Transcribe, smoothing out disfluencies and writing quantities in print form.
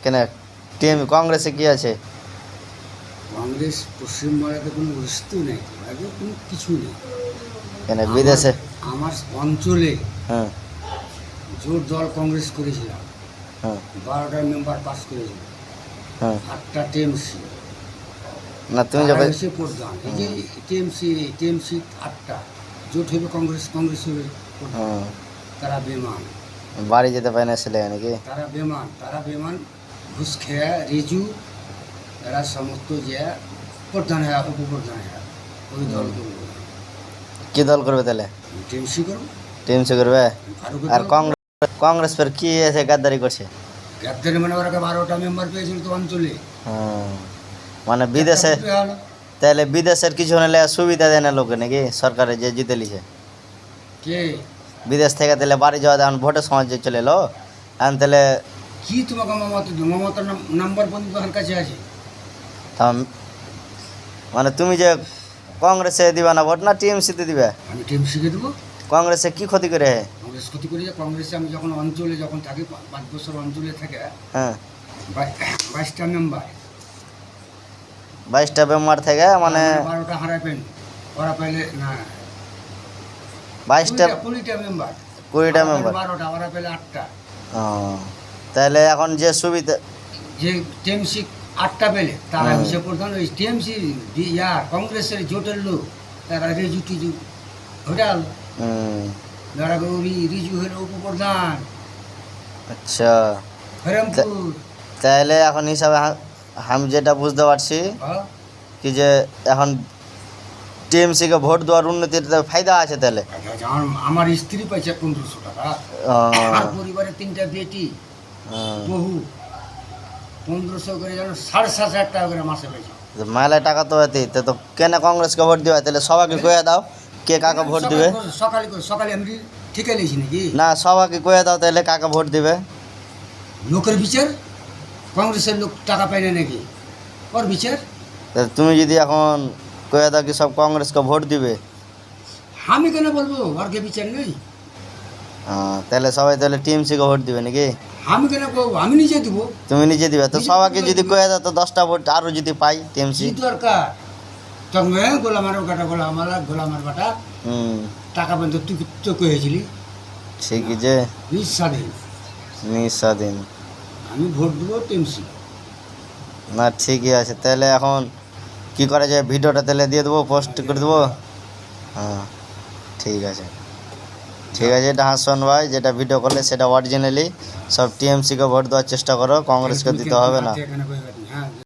কেন টিএম কংগ্রেসে কি আছে? কংগ্রেস পশ্চিমবাংলাতে কোনো অস্তিত্ব নেই, আগে কোনো কিছু নেই। কেন বিদেশে? আমার অঞ্চলে হ্যাঁ জোর দল কংগ্রেস করেছিলাম, হ্যাঁ 12টা মেম্বার পাস করেছিল, হ্যাঁ 8টা টিএমসি। না তুমি যখন এসে প্রধান এই যে টিএমসি 8টা জোট হবে, কংগ্রেস হবে প্রধান। হ্যাঁ তারা বেমান, বাড়ি যেতে পারে না ছেলে নাকি? তারা বেমান ঘুষ খেয়া রিজু এরা সমস্ত যে প্রধান হয়, উপপ্রধান হয়, ওই দল করবো। কি দল করবে তাহলে? টিএমসি করবো, টিএমসি করবে। ফারুকের আর দল। কংগ্রেস ফের কি এসে গাদ্দারি করছে? গ্রেপ্তারি মানে ওরা 12টা মেম্বার পেয়েছিল তো অঞ্চলে। হ্যাঁ মানে বিদেশে, একটা ভোটে হলো। তাহলে বিদেশের কিছু হলে সুবিধা দেয় না লোকে নাকি? সরকারে যে জিতে লিছে কে বিদেশ থেকে, তাহলে বাড়ি যাওয়া এখন ভোটের সময় যে চলে এলো এখন তাহলে কি তোমাকে মমতার নাম্বার পর্যন্ত আমার কাছে আছে। মানে তুমি যে কংগ্রেসে দিবে না ভোট, না টিএমসিতে দিবে? আমি টিএমসিকে দেবো। কংগ্রেসে কি ক্ষতি করে? কংগ্রেস ক্ষতি করি, কংগ্রেসে আমি যখন অঞ্চলে যখন থাকি 5 বছর অঞ্চলে থাকে, হ্যাঁ 22টা মেম্বার, 22টা মেম্বার থেকে মানে 12টা হারাবেন, ওরা পাইলে না 22টা 20টা মেম্বার, 20টা মেম্বার। 12টা ওরা পেলে 8টা। তাহলে এখন যে সুবিধা যে টিএমসি 8টা পেলে তারা হচ্ছে প্রধান। ওই টিএমসি কংগ্রেসের জোটের লোক তারা রিজু টিজু ঘটাল, যারা রিজু হলো উপপ্রধান আচ্ছা। হরিরামপুর। তাহলে এখন হিসাবে আমি যেটা বুঝতে পারছি কি যে এখন টিএমসিকে ভোট দেওয়ার উন্নতির ফায়দা আছে তাহলে। আমার স্ত্রী পাইছে 1500 টাকা, আমার পরিবারে 3টা বেটি, বহু 1500 করে যেন 7,500 টাকা করে মাসে পাইছে। মেলায় টাকা তো এতেই তো কেন কংগ্রেসকে ভোট দিবে? তাহলে সবাইকে কয়ে দাও কে কাকে ভোট দিবে। সকালে আমি ঠিক লিখছি নাকি? না সবাইকে কয়ে দাও তাহলে কাকে ভোট দিবে। লোকের বিচার, কংগ্রেসের লোক টাকা পায় না নাকি? ওর বিচার। তুমি যদি এখন কয়ে দাও কি সব কংগ্রেসকে ভোট দিবে, আমি কেন বলবো ওরকে বিচার নেই? তাহলে সবাই তাহলে টিএমসিকে ভোট দিবে নাকি? আমি কেন বলবো? আমি নিজে দেবো। তুমি নিজে দিবে তো সবাইকে যদি কয়ে দাও তো 10টা ভোট আরও যদি পাই টিএমসি। কি দরকার তবে গোলামার কাটা, গোলামার কাটা টাকা পর্যন্ত তুই তো কয়েছিলি ঠিকই যে নিঃস্বাধীন আমি ভোট দেবো টিএমসি। না ঠিকই আছে। তাহলে এখন কি করা যায়, ভিডিওটা তাহলে দিয়ে দেবো, পোস্ট করে দেবো। হ্যাঁ ঠিক আছে এটা হাসান ভাই যেটা ভিডিও করলে সেটা অরিজিনালি সব টিএমসিকে ভোট দেওয়ার চেষ্টা করো, কংগ্রেসকে দিতে হবে না।